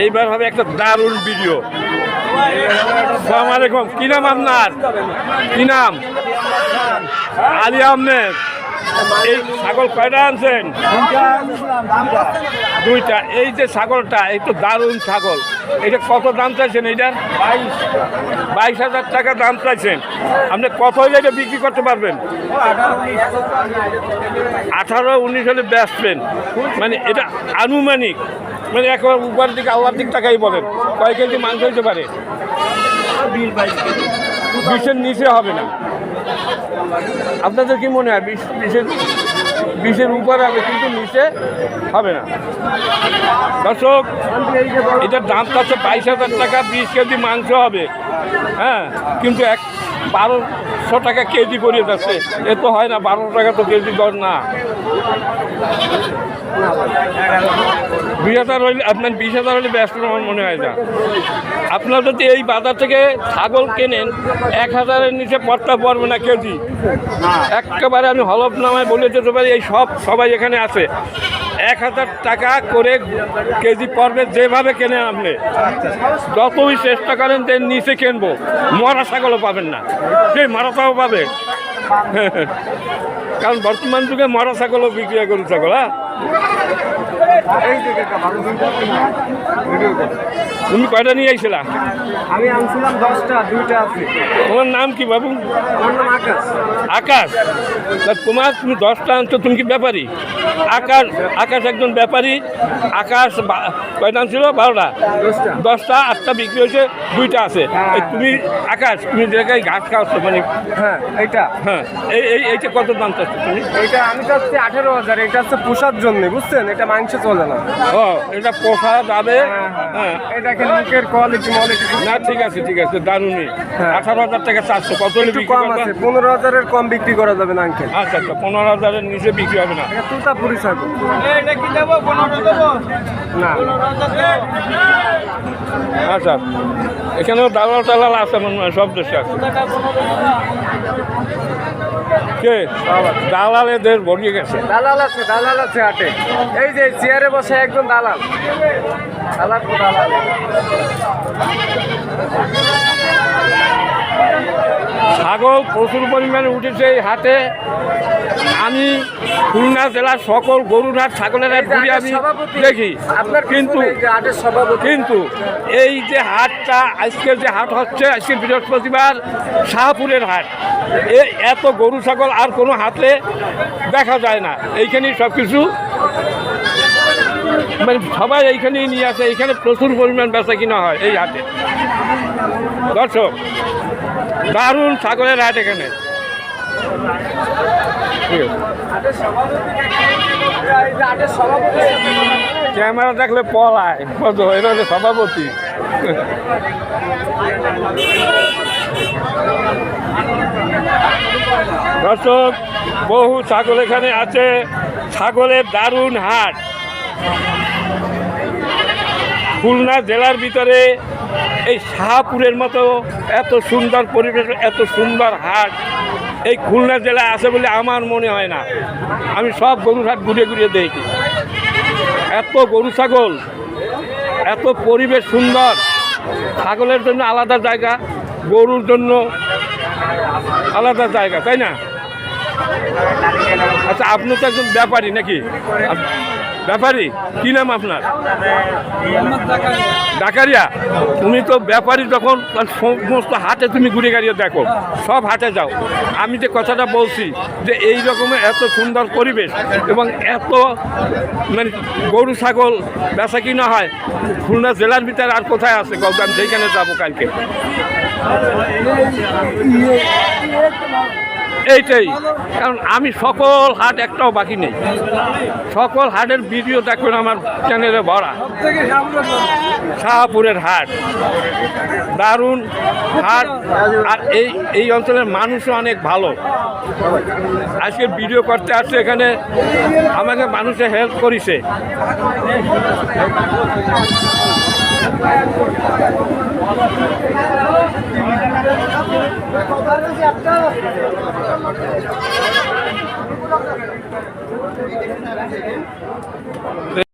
এইবার হবে একটা দারুণ ভিডিও। আসসালামু আলাইকুম, কি নাম আপনার? কি নাম? আলী আহমেদ। এই ছাগল কয়টা আনছেন? দুইটা। এই যে ছাগলটা, এই তো দারুণ ছাগল। এটা কত দাম চাইছেন? এইটার 22,000 টাকা দাম চাইছেন। আপনি কত হলে এটা বিক্রি করতে পারবেন? 18-19 হলে বেচবেন। মানে এটা আনুমানিক, মানে একেবারে উপর দিকে আল্লাহর দিক টাকাই বলেন। কয় কেজি মাংস হইতে পারে? 20-এর নিচে হবে না। আপনাদের কি মনে হয় 20-এর উপরে হবে, কিন্তু নিচে হবে না? দর্শক, এটার দাম চাচ্ছে 22,000 টাকা। 20 কেজি মাংস হবে, হ্যাঁ, কিন্তু 1200 টাকা কেজি করে যাচ্ছে। এ তো হয় না, 12 টাকা তো কেজি দর না। 20,000 হলে আপনার 20,000 হলে ব্যস্ত আমার মনে হয় না। আপনার যদি এই বাজার থেকে ছাগল কেনেন 1,000-এর নিচে পড়তে পারবে না কেজি। একেবারে আমি হলফনামায় বলে দিতে পারি, এই সবাই এখানে আছে। 1,000 টাকা করে কেজি পড়বে যেভাবে কেনেন আপনি। যতই চেষ্টা করেন যে নিচে কিনবো, মরা ছাগলও পাবেন না, সেই মরাটাও পাবে। কারণ বর্তমান যুগে মরা ছাগলও বিক্রি গরু ছাগল। হ্যাঁ, তুমি কয়টা নিয়ে আইছিলা? আমি আনছিলাম 10টা, 2টা আছে। তোমার নাম কি বাবু? আমার নাম আকাশ। আকাশ। তুমি 10টা আনছো, তুমি কি ব্যাপারী? আকাশ একজন ব্যাপারী। আকাশ কয়টা আনছিল? 12টা। 10টা, 8টা বিক্রি হয়েছে, 2টা আছে। তুমি আকাশ, তুমি জায়গায় ঘাস খাওয়াচ্ছ মানে? হ্যাঁ, এইটা। হ্যাঁ, এইটা কত দাম চাচ্ছ তুমি? এইটা আমি চাচ্ছি 18,000। এটা হচ্ছে পোষার জন্য, বুঝছেন? এটা মাংস চলে না। ও, এটা পোষা যাবে। হ্যাঁ, এটা মুখের কোয়ালিটি না, ঠিক আছে, ঠিক আছে, দারুণই। 18,000 টাকা চারশো। কত হলে বিক্রি কম করবে? আছে, 15,000-এর কম বিক্রি করা যাবে না আঙ্কেল। আচ্ছা, 15,000-এর নিচে বিক্রি হবে না। এটা তুতাপুরি ছাগল। না, আচ্ছা, এখানেও দালাল টালাল আছে মনে হয়, সব দেশে আছে। কে দালালে দেশ ভরিয়ে গেছে? দালাল আছে হাটে। এই যে চেয়ারে বসে একজন দালাল। ছাগল প্রচুর পরিমাণে উঠেছে এই হাটে। আমি খুলনা জেলার সকল গরুর হাট, ছাগলের হাট ঘুরে আমি দেখি, কিন্তু এই যে হাটটা আজকের যে হাট হচ্ছে, আজকে বৃহস্পতিবার, শাহপুরের হাট, এত গরু ছাগল আর কোনো হাটে দেখা যায় না। এইখানেই সব কিছু, মানে সবাই এইখানেই নিয়ে আসে। এইখানে প্রচুর পরিমাণ বেচা কিনা হয় এই হাটে। দর্শক, দারুণ ছাগলের হাট এখানে। ক্যামেরা দেখলে পলায়, এটা হচ্ছে সভাপতি। দর্শক, বহু ছাগল এখানে আছে। ছাগলের দারুণ হাট। খুলনা জেলার ভিতরে এই শাহপুরের মতো এত সুন্দর পরিবেশ, এত সুন্দর হাট এই খুলনা জেলায় আছে বলে আমার মনে হয় না। আমি সব গরুর হাট ঘুরে ঘুরে দেখি, এত গরু ছাগল, এত পরিবেশ সুন্দর। ছাগলের জন্য আলাদা জায়গা, গরুর জন্য আলাদা জায়গা, তাই না? আচ্ছা, আপনি তো একজন ব্যাপারী নাকি? ব্যাপারী, কি নাম আপনার? ডাকারিয়া। তুমি তো ব্যাপারী, যখন সমস্ত হাটে তুমি ঘুরে গাড়িয়ে দেখো, সব হাটে যাও। আমি যে কথাটা বলছি যে এই রকমের এত সুন্দর পরিবেশ এবং এত মানে গরু ছাগল বেচা কিনা হয়, খুলনা জেলার ভিতরে আর কোথায় আছে? গৌদান, যেখানে যাবো কালকে। এইটাই কারণ আমি সকল হাট একটাও বাকি নেই। সকল হাটের ভিডিও দেখবেন আমার চ্যানেলে ভরা। শাহপুরের হাট দারুণ হাট, আর এই অঞ্চলের মানুষও অনেক ভালো। আজকে ভিডিও করতে আসছে এখানে, আমাকে মানুষে হেল্প করেছে।